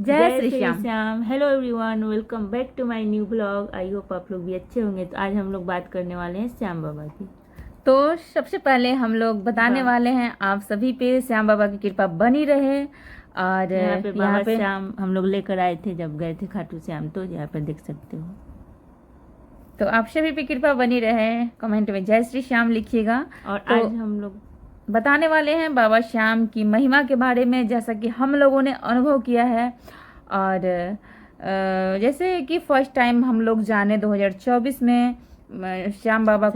जय Shri Shyam. Shyam. Hello everyone, welcome back to my new blog. I hope आप लोग भी अच्छे होंगे। तो आज हम लोग बात करने वाले हैं श्याम बाबा की। तो सबसे पहले हम लोग बताने वाले हैं आप सभी पे श्याम बाबा की कृपा बनी रहे। और यहाँ पे श्याम हम लोग लेकर आए थे जब गए थे खाटू श्याम, तो यहाँ पे देख सकते हो। तो आप सभी पे कृपा बनी रहे। कमेंट में जय श्री श्याम लिखिएगा। और तो आज हम लोग बताने वाले हैं बाबा श्याम की महिमा के बारे में, जैसा कि हम लोगों ने अनुभव किया है। और जैसे कि फर्स्ट टाइम हम लोग जाने 2024 में श्याम बाबा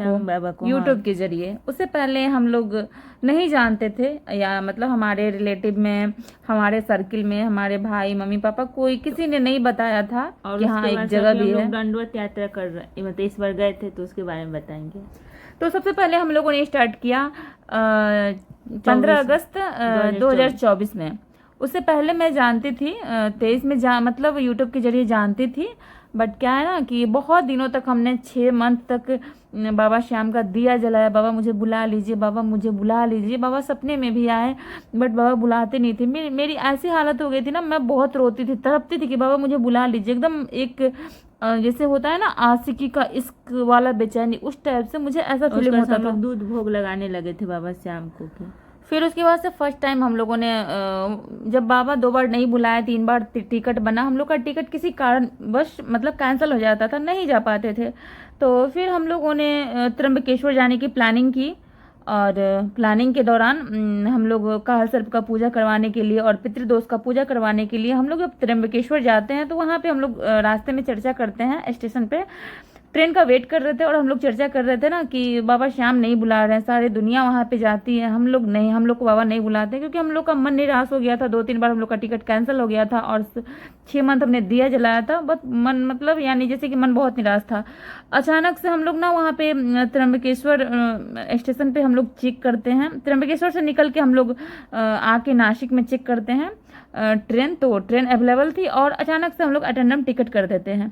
को यूट्यूब के जरिए। उससे पहले हम लोग नहीं जानते थे, या मतलब हमारे रिलेटिव में, हमारे सर्किल में, हमारे भाई मम्मी पापा कोई किसी ने नहीं बताया था कि हाँ एक जगह भी है। दंडवत यात्रा कर रहे, मतलब इस बार गए थे, तो उसके बारे में बताएंगे। तो सबसे पहले हम लोगों ने स्टार्ट किया 15 अगस्त 2024 में। उससे पहले मैं जानती थी 23 में मतलब यूट्यूब के जरिए जानती थी। बट क्या है ना कि बहुत दिनों तक हमने 6 मंथ तक बाबा श्याम का दिया जलाया। बाबा मुझे बुला लीजिए, बाबा मुझे बुला लीजिए। बाबा सपने में भी आए बट बाबा बुलाते नहीं थे। मेरी ऐसी हालत हो गई थी ना, मैं बहुत रोती थी, तड़पती थी कि बाबा मुझे बुला लीजिए। एकदम एक जैसे होता है ना आशिकी का इश्क वाला बेचैनी, उस टाइप से मुझे ऐसा फीलिंग होता था। दूध भोग लगाने लगे थे बाबा श्याम को। फिर उसके बाद से फर्स्ट टाइम हम लोगों ने जब बाबा 2 बार नहीं बुलाए, 3 बार टिकट बना, हम लोग का टिकट किसी कारण बस मतलब कैंसिल हो जाता था, नहीं जा पाते थे। तो फिर हम लोगों ने त्र्यंबकेश्वर जाने की प्लानिंग की। और प्लानिंग के दौरान हम लोग काल सर्प का पूजा करवाने के लिए और पितृदोष का पूजा करवाने के लिए हम लोग जब त्र्यंबकेश्वर जाते हैं तो वहाँ पे हम लोग रास्ते में चर्चा करते हैं, स्टेशन पे ट्रेन का वेट कर रहे थे और हम लोग चर्चा कर रहे थे ना कि बाबा श्याम नहीं बुला रहे हैं, सारी दुनिया वहाँ पे जाती है, हम लोग नहीं, हम लोग को बाबा नहीं बुलाते, क्योंकि हम लोग का मन निराश हो गया था। 2-3 बार हम लोग का टिकट कैंसिल हो गया था और 6 मंथ हमने दिया जलाया था। बस मन मतलब यानी जैसे कि मन बहुत निराश था। अचानक से हम लोग ना वहाँ पे त्र्यंबकेश्वर स्टेशन पे हम लोग चेक करते हैं। त्र्यंबकेश्वर से निकल के हम लोग आके नासिक में चेक करते हैं ट्रेन, तो ट्रेन अवेलेबल थी और अचानक से हम लोग अटेंडम टिकट कर देते हैं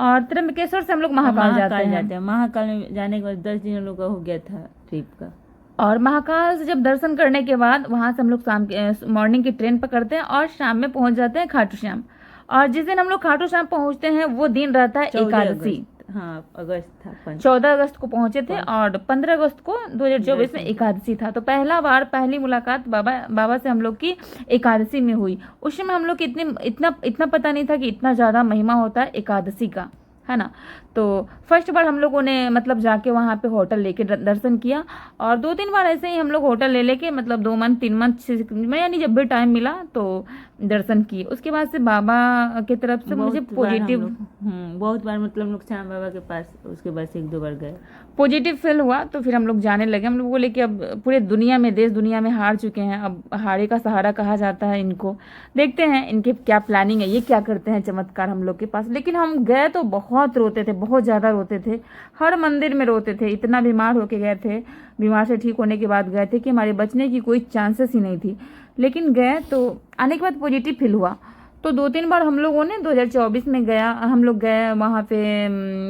और त्र्यंबकेश्वर से हम लोग महाकाल जाते हैं। महाकाल में जाने के बाद 10 दिन हम लोग का हो गया था ट्रिप का। और महाकाल से जब दर्शन करने के बाद वहां से हम लोग शाम के मॉर्निंग की ट्रेन पकड़ते हैं और शाम में पहुंच जाते हैं खाटू श्याम। और जिस दिन हम लोग खाटू श्याम पहुंचते हैं वो दिन रहता है एकादशी। हाँ, अगस्त था। 14 अगस्त को पहुंचे थे और 15 अगस्त को 2024 में एकादशी था। तो पहली मुलाकात बाबा से हम लोग की एकादशी में हुई। उस समय हम लोग इतना पता नहीं था कि इतना ज्यादा महिमा होता है एकादशी का, है ना। तो फर्स्ट बार हम लोगों ने मतलब जाके वहाँ पे होटल लेके दर्शन किया और 2-3 बार ऐसे ही हम लोग होटल ले लेके मतलब 2 मंथ 3 मंथ में यानी जब भी टाइम मिला तो दर्शन किए। उसके बाद से बाबा की तरफ से मुझे पॉजिटिव बहुत बार मतलब हम लोग श्याम बाबा के पास उसके बाद 1-2 बार गए, पॉजिटिव फील हुआ। तो फिर हम लोग जाने लगे। हम लोग बोले कि अब पूरे दुनिया में, देश दुनिया में हार चुके हैं, अब हारे का सहारा कहा जाता है इनको, देखते हैं इनके क्या प्लानिंग है, ये क्या करते हैं चमत्कार हम लोग के पास। लेकिन हम गए तो बहुत रोते थे, बहुत ज़्यादा रोते थे, हर मंदिर में रोते थे। इतना बीमार होके गए थे, बीमार से ठीक होने के बाद गए थे कि हमारे बचने की कोई चांसेस ही नहीं थी। लेकिन गए तो आने के बाद पॉजिटिव फील हुआ। तो 2-3 बार हम लोगों ने 2024 में हम लोग गए वहाँ पे,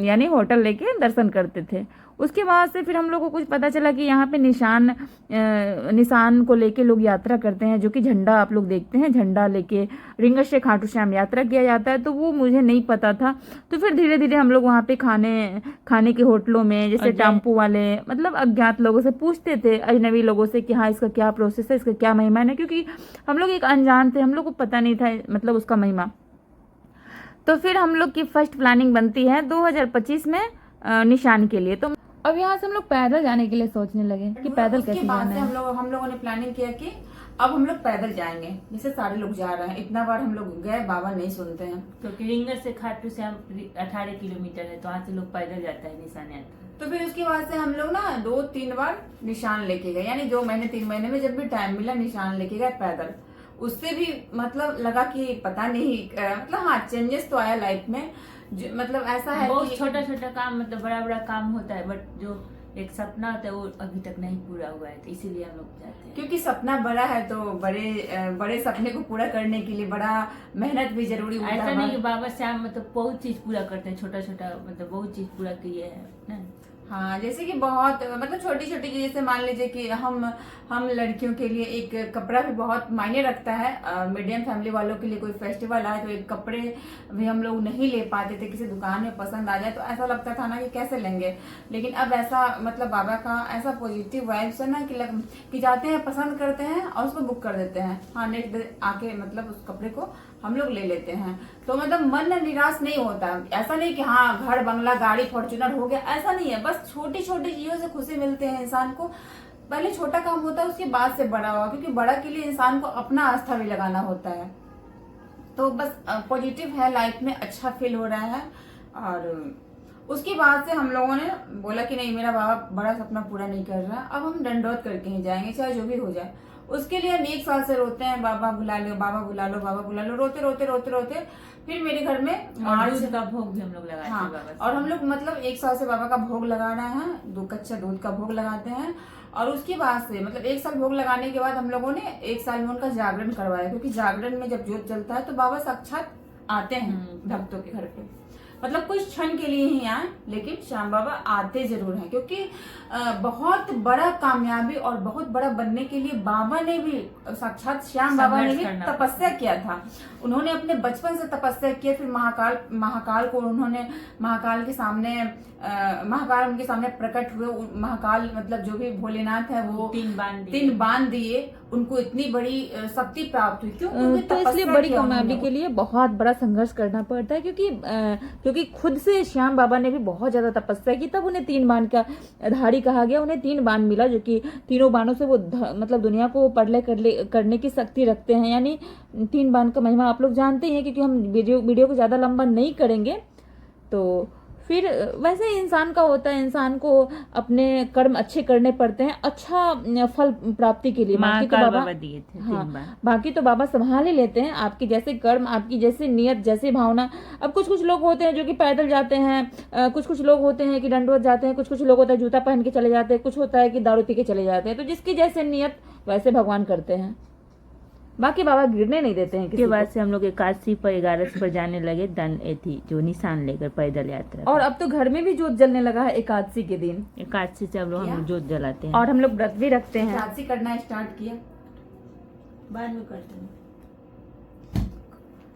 यानी होटल लेके दर्शन करते थे। उसके बाद से फिर हम लोग को कुछ पता चला कि यहाँ पे निशान को लेके लोग यात्रा करते हैं, जो कि झंडा आप लोग देखते हैं, झंडा लेके रिंगस से खाटू श्याम यात्रा किया जाता है। तो वो मुझे नहीं पता था। तो फिर धीरे धीरे हम लोग वहाँ पे खाने के होटलों में, जैसे टेम्पो वाले मतलब अज्ञात लोगों से पूछते थे, अजनबी लोगों से कि हाँ इसका क्या प्रोसेस है, इसका क्या महिमा है, क्योंकि हम लोग एक अनजान थे, हम लोग को पता नहीं था मतलब उसका महिमा। तो फिर हम लोग की फर्स्ट प्लानिंग बनती है 2025 में निशान के लिए। तो अब यहाँ से हम लोग पैदल जाने के लिए सोचने लगे कि पैदल कैसे जाना है। हम लोगों ने प्लानिंग किया कि अब हम लोग पैदल जाएंगे, जैसे सारे लोग जा रहे हैं। इतना बार हम लोग गए, बाबा नहीं सुनते हैं। तो रिंगस से खाटू श्याम 18 किलोमीटर है, तो वहाँ से लोग पैदल जाता है निशान यात्रा। तो फिर उसके बाद से हम लोग ना 2-3 बार निशान लेके गए, यानी 2 महीने 3 महीने में जब भी टाइम मिला निशान लेके गए पैदल। उससे भी मतलब लगा कि पता नहीं मतलब हाँ चेंजेस तो आया लाइफ में। मतलब ऐसा है बहुत छोटा छोटा काम, मतलब बड़ा बड़ा काम होता है, बट जो एक सपना होता है वो अभी तक नहीं पूरा हुआ है, तो इसीलिए हम लोग जाते हैं। क्योंकि सपना बड़ा है तो बड़े सपने को पूरा करने के लिए बड़ा मेहनत भी जरूरी होता है। ऐसा नहीं कि बाबा श्याम मतलब बहुत चीज पूरा करते हैं, छोटा छोटा मतलब बहुत चीज पूरा किए हैं ना। हाँ, जैसे कि बहुत मतलब छोटी छोटी चीजें, जैसे मान लीजिए कि हम लड़कियों के लिए एक कपड़ा भी बहुत मायने रखता है। मीडियम फैमिली वालों के लिए कोई फेस्टिवल आए तो एक कपड़े भी हम लोग नहीं ले पाते थे, किसी दुकान में पसंद आ जाए तो ऐसा लगता था ना कि कैसे लेंगे। लेकिन अब ऐसा मतलब बाबा का ऐसा पॉजिटिव वाइब्स है ना कि जाते हैं, पसंद करते हैं और उसको बुक कर देते हैं। हाँ, नेक्स्ट डे आके मतलब उस कपड़े को हम लोग ले लेते हैं। तो मतलब मन निराश नहीं होता। ऐसा नहीं कि हाँ घर बंगला गाड़ी फॉर्च्यूनर हो गया, ऐसा नहीं है। बस छोटी छोटी चीजों से खुशी मिलते हैं इंसान को। पहले छोटा काम होता है, उसके बाद से बड़ा हुआ, क्योंकि बड़ा के लिए इंसान को अपना आस्था भी लगाना होता है। तो बस पॉजिटिव है, लाइफ में अच्छा फील हो रहा है। और उसके बाद से हम लोगों ने बोला कि नहीं, मेरा बाबा बड़ा सपना पूरा नहीं कर रहा, अब हम दंडौत करके ही जाएंगे, चाहे जो भी हो जाए। उसके लिए हम 1 साल से रोते हैं, बाबा बुला लो, बाबा बुला लो, बाबा बुला लो, रोते रोते रोते रोते फिर मेरे घर में दूध का भोग भी हम लोग लगाते हैं। हाँ, बाबा से। और हम लोग मतलब 1 साल से बाबा का भोग लगा रहे हैं, कच्चा दूध का भोग लगाते हैं। और उसके बाद से मतलब 1 साल भोग लगाने के बाद हम लोगों ने 1 साल में उनका जागरण करवाया, क्योंकि जागरण में जब जोत जलता है तो बाबा साक्षात आते हैं भक्तों के घर पे। मतलब कुछ क्षण के लिए ही आए, लेकिन श्याम बाबा आते जरूर हैं, क्योंकि बहुत बड़ा कामयाबी और बहुत बड़ा बनने के लिए बाबा ने भी, साक्षात श्याम बाबा ने भी तपस्या किया था। उन्होंने अपने बचपन से तपस्या किया, फिर महाकाल को उन्होंने महाकाल के सामने महाकाल उनके सामने प्रकट हुए। महाकाल मतलब जो भी भोलेनाथ है वो 3 बाण दिए, उनको इतनी बड़ी शक्ति प्राप्त हुई। क्यों? तो इसलिए बड़ी कामयाबी के लिए बहुत बड़ा संघर्ष करना पड़ता है, क्योंकि खुद से श्याम बाबा ने भी बहुत ज्यादा तपस्या की, तब उन्हें 3 बाण का धारी कहा गया। उन्हें 3 बाण मिला, जो कि तीनों बाणों से वो मतलब दुनिया को प्रलय करने की शक्ति रखते हैं। यानी 3 बाण का महिमा आप लोग जानते ही हैं, क्योंकि हम वीडियो को ज्यादा लंबा नहीं करेंगे। तो फिर वैसे ही इंसान का होता है, इंसान को अपने कर्म अच्छे करने पड़ते हैं अच्छा फल प्राप्ति के लिए। बाकी तो बाबा दिए थे। हाँ, बाकी तो बाबा संभाल ही लेते हैं, आपके जैसे कर्म, आपकी जैसी नियत, जैसी भावना। अब कुछ लोग होते हैं जो कि पैदल जाते हैं, कुछ लोग होते हैं कि दंडवत जाते हैं, कुछ लोग होता है जूता पहन के चले जाते हैं, कुछ होता है कि दारू पी के चले जाते हैं। तो जिसकी जैसे नियत वैसे भगवान करते हैं। बाकी बाबा गिरने नहीं देते हैं। के बाद से हम लोग एकादशी पर 11 पर जाने लगे, थी जो निशान लेकर पैदल यात्रा। और अब तो घर में भी जोत जलने लगा है एकादशी के दिन। एकादशी से हम लोग जोत जलाते हैं, और हम लोग व्रत भी रखते हैं। एकादशी करना स्टार्ट किया, बाद में करते हैं।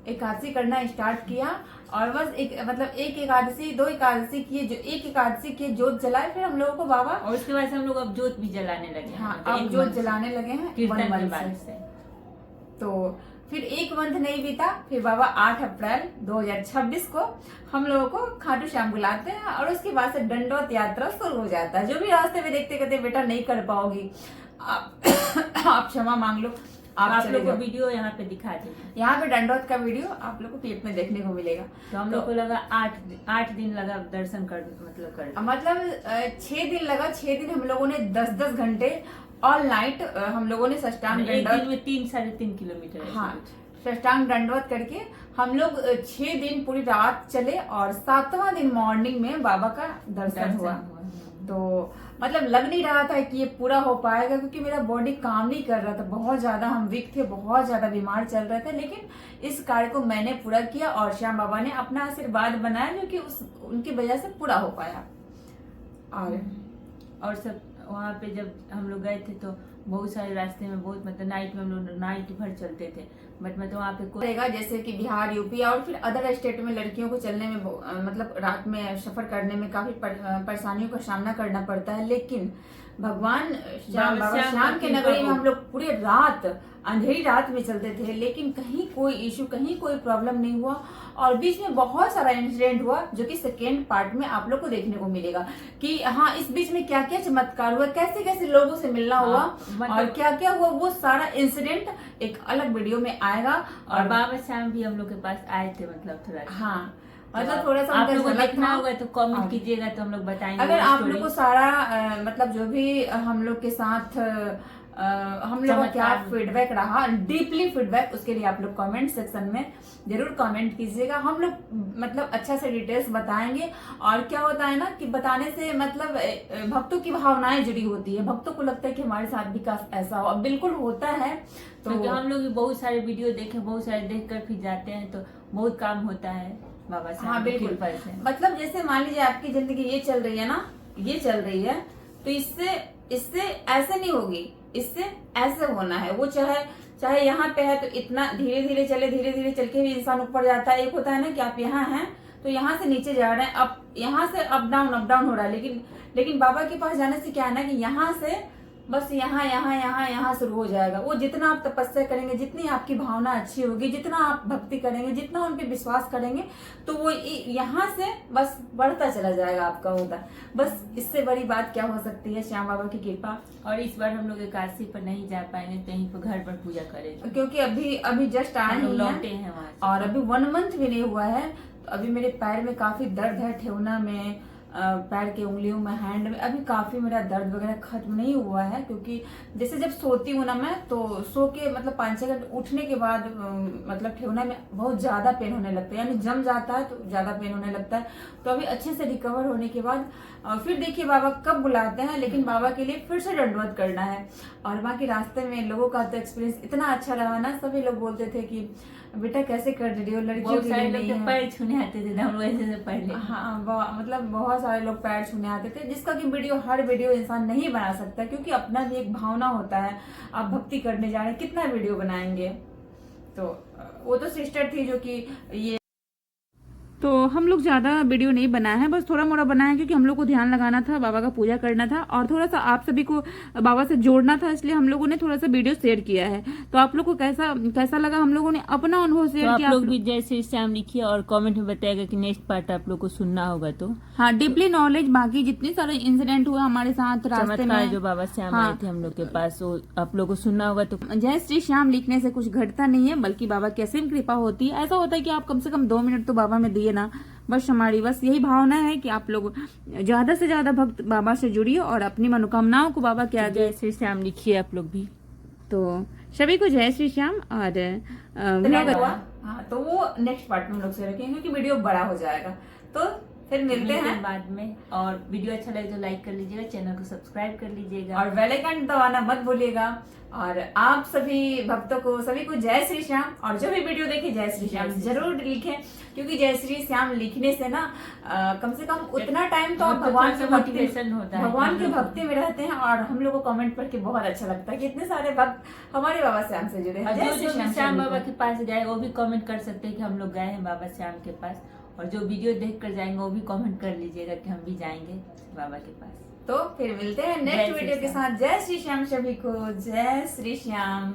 एकादशी करना स्टार्ट किया, और बस एक एकादशी 2 एकादशी किए, जो 1 एकादशी किए जोत जलाए, फिर हम लोगों को बाबा, और उसके बाद से हम लोग अब जोत भी जलाने लगे। हाँ, अब जोत जलाने लगे हैं कीर्तन के बाद से। तो फिर 1 मंथ नहीं बीता, फिर बाबा 8 अप्रैल 2026 को हम लोगों को खाटू श्याम बुलाते हैं, और उसके बाद से दंडौत यात्रा शुरू हो जाता है। जो भी रास्ते में देखते कहते बेटा नहीं कर पाओगी, आप क्षमा मांग लो, आप लोग को वीडियो यहाँ पे दिखा देंगे। यहाँ पे दंडौत का वीडियो आप लोग को क्लिप में देखने को मिलेगा। तो हम लोग को लगा 8 दिन लगा दर्शन कर मतलब 6 दिन लगा। 6 दिन हम लोगों ने 10-10 घंटे ऑल नाइट हम लोगों ने साष्टांग दंडवत में 3-3.5 किलोमीटर। हाँ, साष्टांग दंडवत करके हम लोग 6 दिन पूरी रात चले, और 7वां दिन मॉर्निंग में बाबा का दर्शन हुआ। तो मतलब लग नहीं रहा था कि ये पूरा हो पाएगा, क्योंकि मेरा बॉडी काम नहीं कर रहा था, बहुत ज्यादा हम वीक थे, बहुत ज्यादा बीमार चल रहे थे। लेकिन इस कार्य को मैंने पूरा किया, और श्याम बाबा ने अपना आशीर्वाद बनाया, जो कि उनकी वजह से पूरा हो पाया। और सब वहाँ पे जब हम लोग गए थे तो बहुत सारे रास्ते में बहुत मतलब नाइट में हम लोग नाइट भर चलते थे, बट मतलब वहाँ पे कोई जैसे कि बिहार, यूपी और फिर अदर स्टेट में लड़कियों को चलने में मतलब रात में सफर करने में काफी परेशानियों का सामना करना पड़ता है। लेकिन भगवान श्याम के नगरी में हम लोग पूरे रात, अंधेरी रात में चलते थे, लेकिन कहीं कोई इशू, कहीं कोई प्रॉब्लम नहीं हुआ। और बीच में बहुत सारा इंसिडेंट हुआ, जो कि सेकेंड पार्ट में आप लोग को देखने को मिलेगा कि हाँ इस बीच में क्या क्या चमत्कार हुआ, कैसे कैसे लोगों से मिलना हुआ, और क्या क्या हुआ, वो सारा इंसिडेंट एक अलग वीडियो में आएगा। और बाबा श्याम भी हम लोग के पास आए थे, मतलब थोड़ा, हाँ मतलब थोड़ा सा आप लोग को देखना होगा तो कमेंट कीजिएगा, तो हम लोग बताएंगे। अगर आप लोग को सारा मतलब जो भी हम लोग के साथ हम लोग का क्या फीडबैक रहा, डीपली फीडबैक, उसके लिए आप लोग कमेंट सेक्शन में जरूर कमेंट कीजिएगा। हम लोग मतलब अच्छा से डिटेल्स बताएंगे। और क्या होता है ना कि बताने से मतलब भक्तों की भावनाएं जुड़ी होती है, भक्तों को लगता है कि हमारे साथ भी काश ऐसा हो, बिल्कुल होता है। तो हम लोग भी बहुत सारे वीडियो देखे, बहुत सारे देख कर फिर जाते हैं, तो बहुत काम होता है बाबा से। हाँ बिल्कुल, मतलब जैसे मान लीजिए आपकी जिंदगी ये चल रही है ना, ये चल रही है, तो इससे ऐसे नहीं होगी, इससे ऐसे होना है। वो चाहे यहाँ पे है तो इतना धीरे धीरे चल के भी इंसान ऊपर जाता है। एक होता है ना कि आप यहाँ हैं तो यहाँ से नीचे जा रहे हैं, अब यहाँ से अप डाउन हो रहा है, लेकिन बाबा के पास जाने से क्या है ना कि यहाँ से बस यहाँ शुरू हो जाएगा। वो जितना आप तपस्या करेंगे, जितनी आपकी भावना अच्छी होगी, जितना आप भक्ति करेंगे, जितना उन पे विश्वास करेंगे, तो वो यहाँ से बस बढ़ता चला जाएगा आपका होगा। बस इससे बड़ी बात क्या हो सकती है, श्याम बाबा की कृपा। और इस बार हम लोग एकादशी पर नहीं जा पाएंगे, कहीं पर घर पर पूजा करेंगे, क्योंकि अभी जस्ट आए हम लोग ही लौटे हैं हैं वहाँ से। और अभी 1 मंथ भी नहीं हुआ है, तो अभी मेरे पैर में काफी दर्द है, ठेवना में, पैर के उंगलियों में, हैंड में अभी काफी मेरा दर्द वगैरह खत्म नहीं हुआ है। क्योंकि जैसे जब सोती हूँ ना मैं, तो सो के मतलब 5-6 घंटे उठने के बाद मतलब ठेवना में बहुत ज्यादा पेन होने लगता है, यानी जम जाता है तो ज्यादा पेन होने लगता है। तो अभी अच्छे से रिकवर होने के बाद फिर देखिए बाबा कब बुलाते हैं, लेकिन बाबा के लिए फिर से दंडवत करना है। और बाकी रास्ते में लोगों का तो एक्सपीरियंस इतना अच्छा रहा ना, सभी लोग बोलते थे कि बेटा कैसे कर रही हो, लड़कियों के लिए नहीं है। पैर छूने आते थे, हम लोग ऐसे पैर ले। हाँ, मतलब बहुत सारे लोग पैर छूने आते थे, जिसका कि हर वीडियो इंसान नहीं बना सकता, क्योंकि अपना भी एक भावना होता है। आप भक्ति करने जा रहे हैं, कितना वीडियो बनाएंगे। तो वो तो सिस्टर थी जो कि ये, तो हम लोग ज़्यादा वीडियो नहीं बनाए हैं, बस थोड़ा मोड़ा बनाया क्योंकि हम लोग को ध्यान लगाना था, बाबा का पूजा करना था और थोड़ा सा आप सभी को बाबा से जोड़ना था, इसलिए हम लोगों ने थोड़ा सा वीडियो शेयर किया है। तो आप लोग को कैसा लगा, हम लोगों ने अपना अनुभव शेयर किया। आप लोग भी जय श्री श्याम लिखिए और कमेंट में बताइएगा कि नेक्स्ट पार्ट आप लोग को सुनना होगा। तो हाँ, डीपली नॉलेज, बाकी जितने सारे इंसिडेंट हुए हमारे साथ रास्ते में, जो बाबा श्याम आए थे हम लोग के पास, वो आप लोग को सुनना होगा। तो जय श्री श्याम लिखने से कुछ घटता नहीं है, बल्कि बाबा की असीम कृपा होती है। ऐसा होता है कि आप कम से कम 2 मिनट तो बाबा में दिए ना, बस हमारी यही भावना है कि आप लोग ज्यादा से ज्यादा भक्त बाबा से जुड़िए और अपनी मनोकामनाओं को बाबा के आगे जय श्री श्याम लिखिए आप लोग भी। तो सभी को जय श्री श्याम। और हाँ, तो वो नेक्स्ट पार्ट में हम लोग से रखेंगे, क्योंकि वीडियो बड़ा हो जाएगा। तो फिर मिलते हैं बाद में। और वीडियो अच्छा लगे तो लाइक कर लीजिएगा, चैनल को सब्सक्राइब कर लीजिएगा और बेल आइकन दबाना मत भूलिएगा। और आप सभी भक्तों को, सभी को जय श्री श्याम। और जो भी वीडियो देखे जय श्री श्याम जरूर लिखें, क्योंकि जय श्री श्याम लिखने से ना कम से कम उतना टाइम तो आप भगवान के मोटिवेशन होता है, भगवान की भक्ति में रहते हैं। और हम लोग को कमेंट पढ़ के बहुत अच्छा लगता है कि इतने सारे भक्त हमारे बाबा श्याम से जुड़े हैं। जय श्री श्याम बाबा के पास गए वो भी कमेंट कर सकते हैं कि हम लोग गए हैं बाबा श्याम के पास। और जो वीडियो देख कर जाएंगे वो भी कमेंट कर लीजिएगा कि हम भी जाएंगे बाबा के पास। तो फिर मिलते हैं नेक्स्ट वीडियो के साथ। जय श्री श्याम सभी को, जय श्री श्याम।